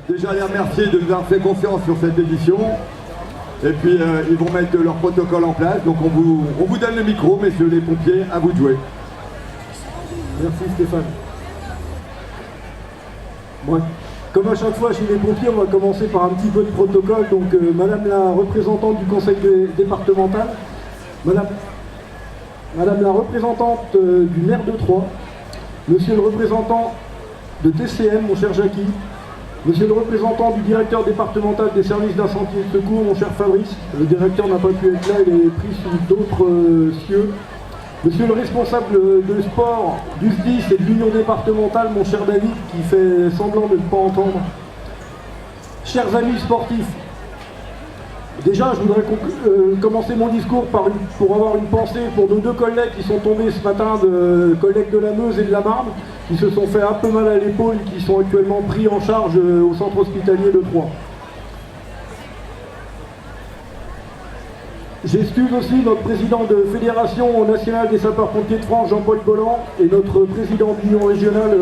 déjà les remercier de nous avoir fait confiance sur cette édition. Et puis ils vont mettre leur protocole en place. Donc on vous donne le micro, messieurs les pompiers, à vous de jouer. Merci Stéphane. Bon, comme à chaque fois chez les pompiers, on va commencer par un petit peu de protocole. Donc Madame la représentante du conseil départemental, Madame la représentante du maire de Troyes, Monsieur le représentant de TCM, mon cher Jackie, Monsieur le représentant du directeur départemental des services d'incendie et de secours, mon cher Fabrice, le directeur n'a pas pu être là, il est pris sous d'autres cieux. Monsieur le responsable de sport du SDIS et de l'Union départementale, mon cher David, qui fait semblant de ne pas entendre. Chers amis sportifs, déjà je voudrais commencer mon discours pour avoir une pensée pour nos deux collègues qui sont tombés ce matin, collègues de la Meuse et de la Marne, qui se sont fait un peu mal à l'épaule, qui sont actuellement pris en charge au centre hospitalier de Troyes. J'excuse aussi notre président de Fédération nationale des sapeurs-pompiers de France, Jean-Paul Bolland, et notre président de l'Union régionale,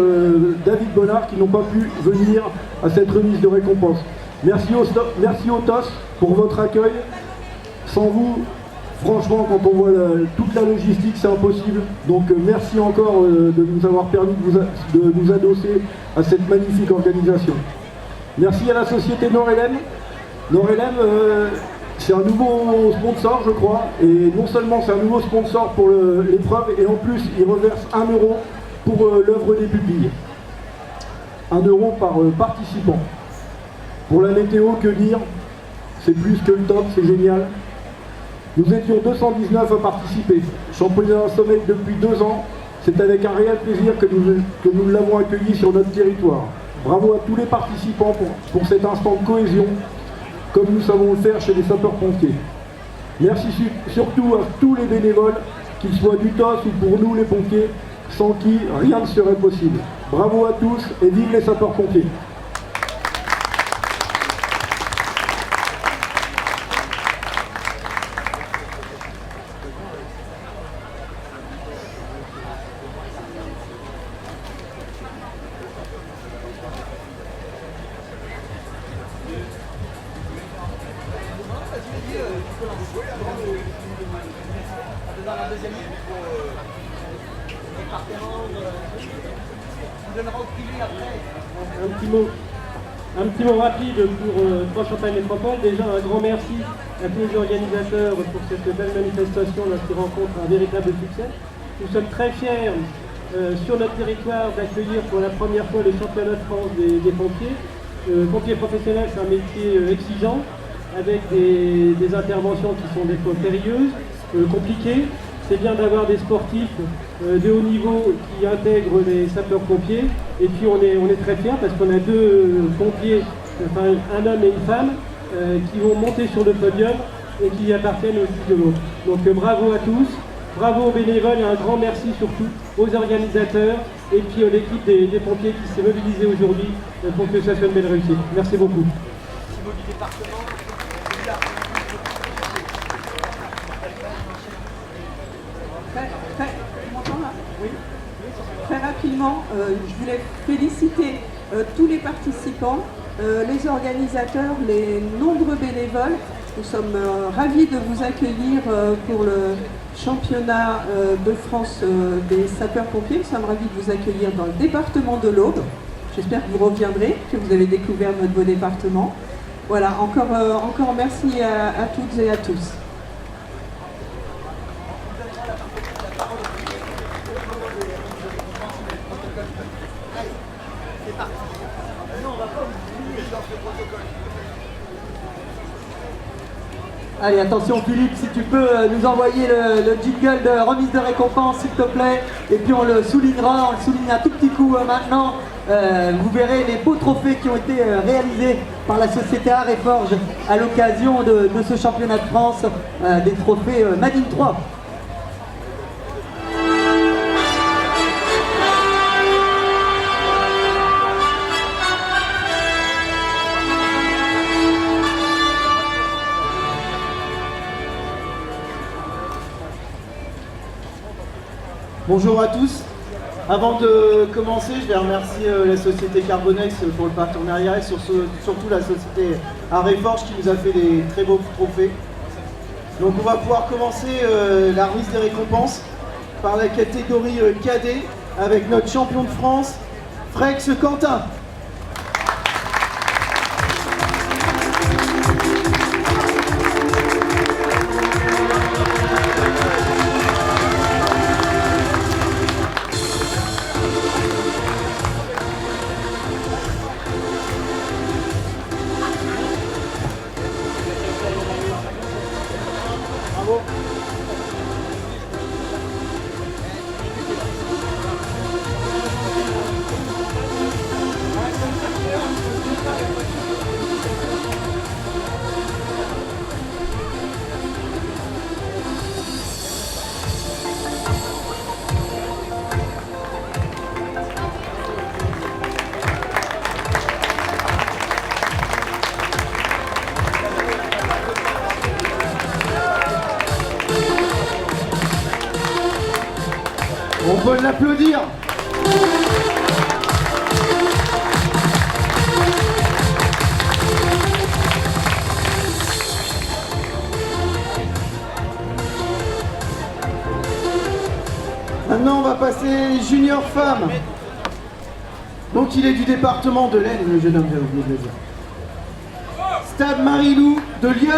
David Bonnard, qui n'ont pas pu venir à cette remise de récompense. Merci au TOS pour votre accueil. Sans vous, franchement, quand on voit toute la logistique, c'est impossible. Donc merci encore de nous avoir permis de nous adosser à cette magnifique organisation. Merci à la société Nord-Hélène. Nord-Hélène, c'est un nouveau sponsor, je crois, et non seulement c'est un nouveau sponsor pour l'épreuve, et en plus il reverse 1 € pour l'œuvre des pupilles. 1 € par participant. Pour la météo, que dire? C'est plus que le top, c'est génial. Nous étions 219 à participer. Championnat sommet depuis 2 ans. C'est avec un réel plaisir que nous l'avons accueilli sur notre territoire. Bravo à tous les participants pour cet instant de cohésion, comme nous savons le faire chez les sapeurs-pompiers. Merci surtout à tous les bénévoles, qu'ils soient du TOS ou pour nous les pompiers, sans qui rien ne serait possible. Bravo à tous et vive les sapeurs-pompiers. Un petit mot rapide pour Troyes-Champagne Métropole. Déjà un grand merci à tous les organisateurs pour cette belle manifestation qui rencontre un véritable succès. Nous sommes très fiers sur notre territoire d'accueillir pour la première fois le championnat de France des pompiers. Pompiers professionnels, c'est un métier exigeant, avec des interventions qui sont des fois périlleuses, compliquées. C'est bien d'avoir des sportifs de haut niveau qui intègrent les sapeurs-pompiers. Et puis on est très fiers parce qu'on a 2 pompiers, enfin un homme et une femme, qui vont monter sur le podium et qui appartiennent au sud de l'autre. Donc bravo à tous, bravo aux bénévoles et un grand merci surtout aux organisateurs et puis à l'équipe des pompiers qui s'est mobilisée aujourd'hui pour que ça soit une belle réussite. Merci beaucoup. Très rapidement, je voulais féliciter tous les participants, les organisateurs, les nombreux bénévoles. Nous sommes ravis de vous accueillir pour le championnat de France des sapeurs-pompiers. Nous sommes ravis de vous accueillir dans le département de l'Aube. J'espère que vous reviendrez, que vous avez découvert notre beau département. Voilà, encore merci à toutes et à tous. Allez, attention Philippe, si tu peux nous envoyer le jingle de remise de récompense s'il te plaît, et puis on le soulignera, on le souligne un tout petit coup maintenant. Vous verrez les beaux trophées qui ont été réalisés par la société Art et Forge à l'occasion de ce championnat de France, des trophées Madine 3. Bonjour à tous. Avant de commencer, je vais remercier la société Carbonex pour le partenariat et surtout la société Aréforge qui nous a fait des très beaux trophées. Donc on va pouvoir commencer la remise des récompenses par la catégorie cadet avec notre champion de France, Frex Quentin. On peut l'applaudir. Maintenant, on va passer junior femme. Donc, il est du département de l'Aisne, le jeune homme, j'ai oublié de le dire. Stade Marilou de Lyon.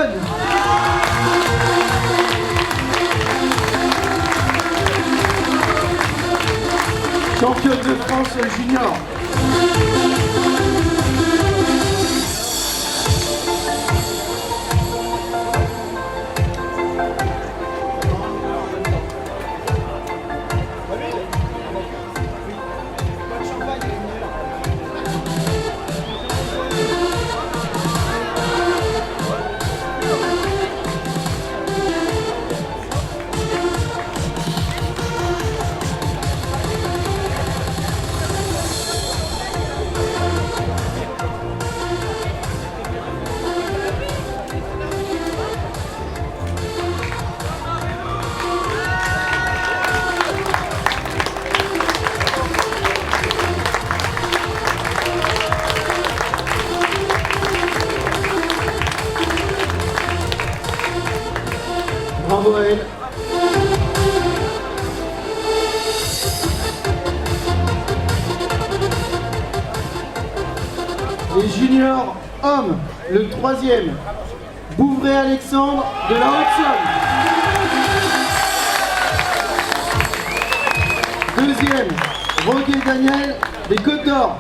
Championne de France junior. Bravo à elle. Les juniors hommes, le troisième, Bouvray Alexandre de la Haute-Saône. Deuxième, Roguet Daniel des Côtes d'Or.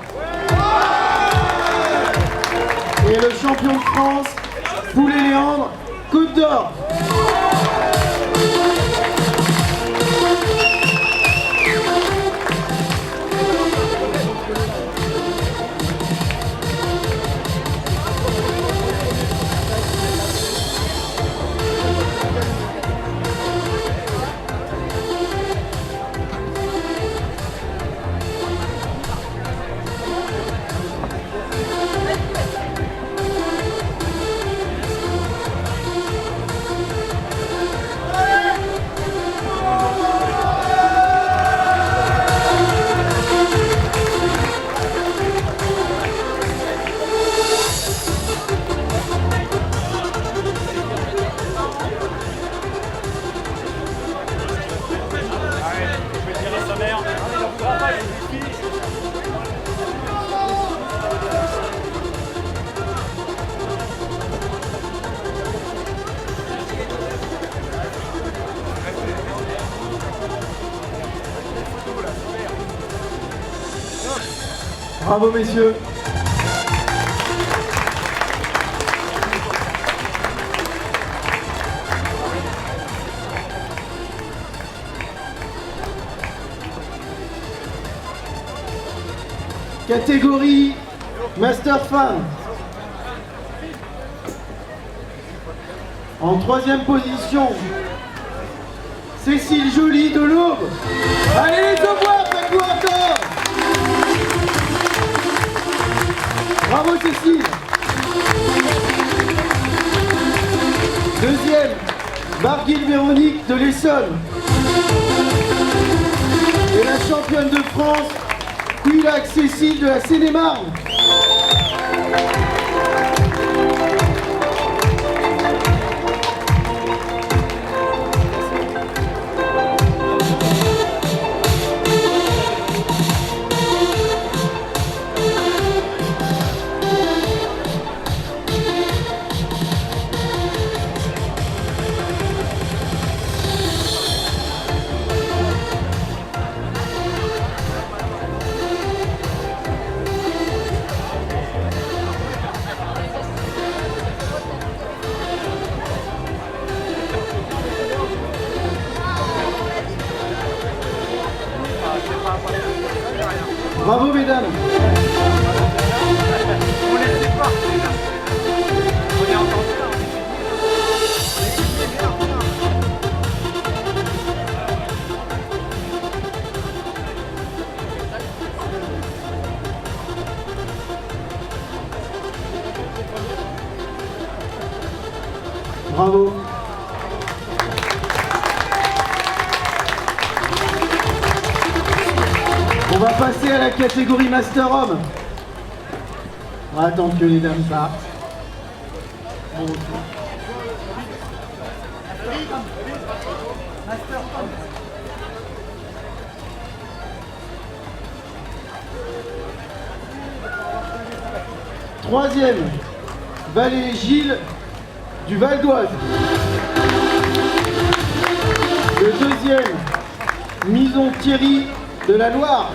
Et le champion de France, Poulet Léandre, Côte d'Or. Bravo messieurs. Catégorie Master Femme. En troisième position, Cécile Joly de l'Aube. Allez les Aubois, faites-vous encore. Bravo Cécile. Deuxième, Barguil Véronique de l'Essonne. Et la championne de France, Quilac Cécile de la Seine-et-Marne. Bravo mesdames. Bravo. On va passer à la catégorie Master Homme. On va attendre que les dames partent. Bon. Troisième, Valérie Gilles du Val d'Oise. Le deuxième, Mison Thierry de la Loire.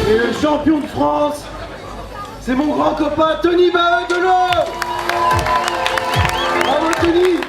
Et le champion de France, c'est mon grand copain Tony Maheu de l'Eau. Bravo Tony.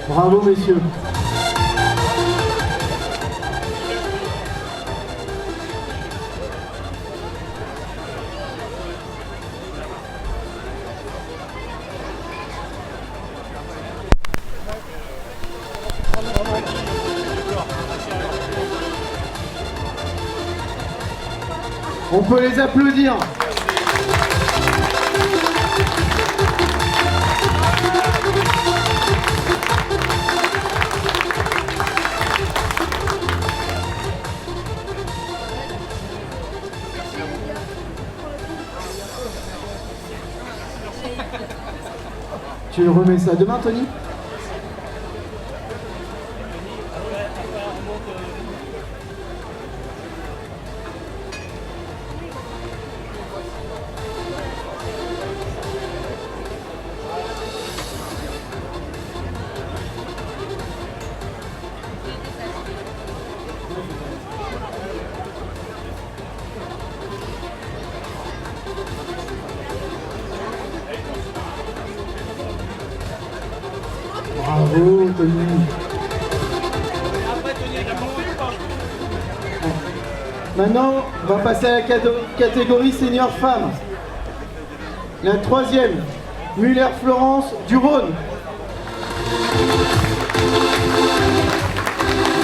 Bravo messieurs. On peut les applaudir. Tu remets ça demain, Tony ? Bravo, Tony. Maintenant, on va passer à la catégorie senior femme. La troisième, Muller Florence du Rhône.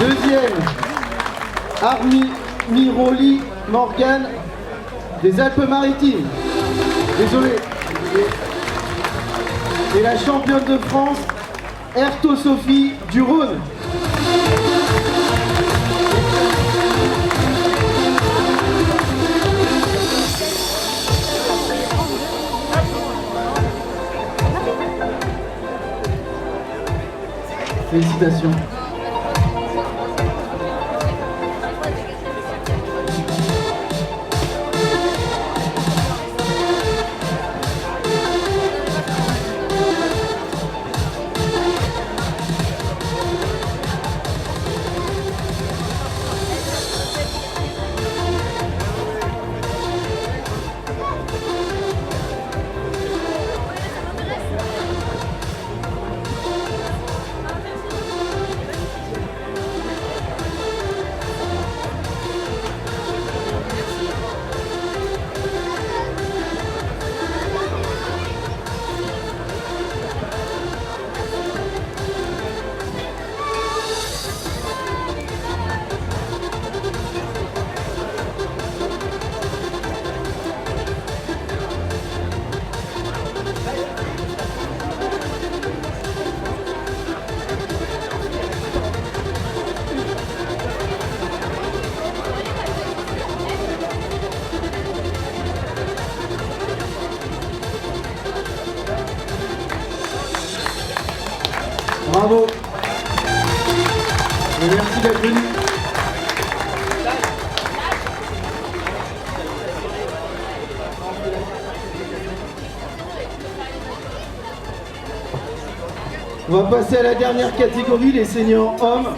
Deuxième, Armiroli Morgane des Alpes-Maritimes. Désolé. Et la championne de France, Erto Sophie du Rhône. Félicitations. Bravo. Et merci d'être venu. On va passer à la dernière catégorie, les seniors hommes.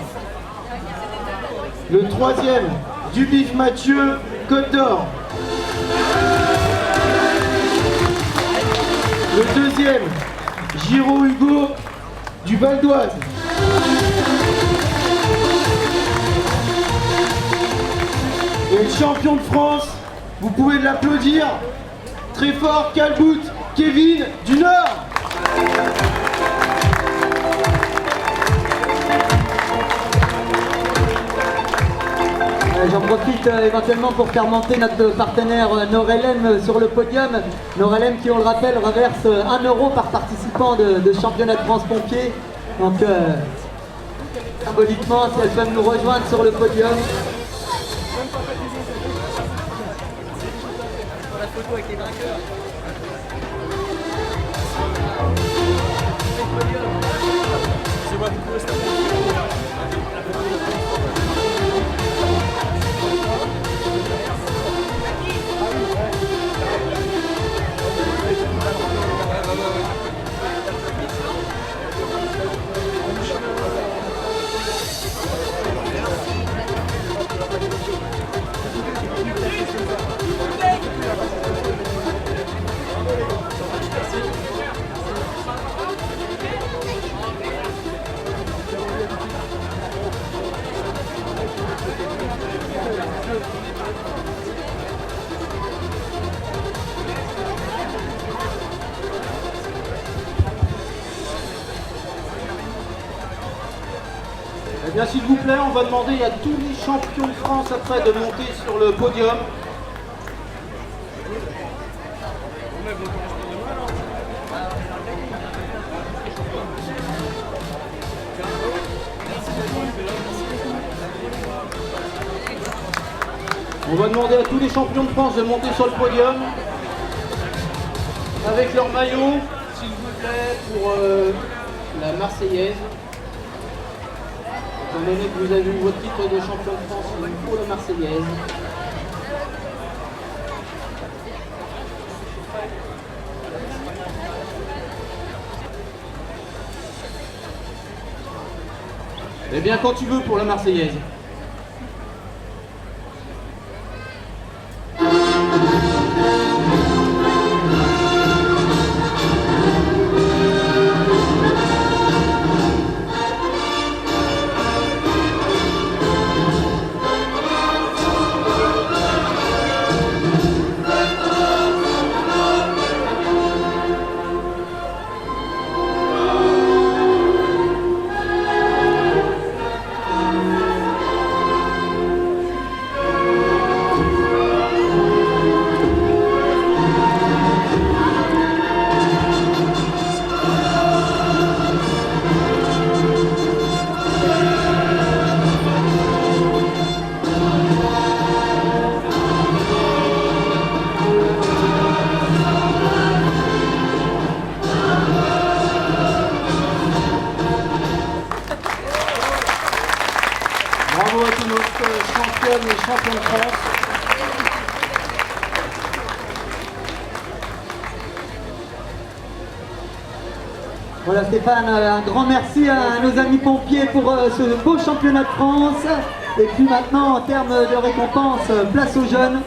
Le troisième, Dubiff Mathieu, Côte d'Or. Le deuxième, Giraud Hugo, du Val d'Oise. Et le champion de France, vous pouvez l'applaudir très fort, Calbout, Kevin du Nord. J'en profite éventuellement pour faire monter notre partenaire Norelem sur le podium. Norelem qui, on le rappelle, reverse 1 € par participant de championnat de France pompier. Donc symboliquement, si elles peuvent nous rejoindre sur le podium. La photo avec les vainqueurs. C'est moi qui pose. Eh bien, s'il vous plaît, on va demander à tous les champions de France après de monter sur le podium. On va demander à tous les champions de France de monter sur le podium avec leur maillot, s'il vous plaît, pour la Marseillaise. Étant donné que vous avez eu votre titre de champion de France, il vous faut la Marseillaise. Eh bien, quand tu veux pour la Marseillaise. championne et champion de France. Voilà Stéphane, un grand merci à nos amis pompiers pour ce beau championnat de France. Et puis maintenant, en termes de récompense, place aux jeunes.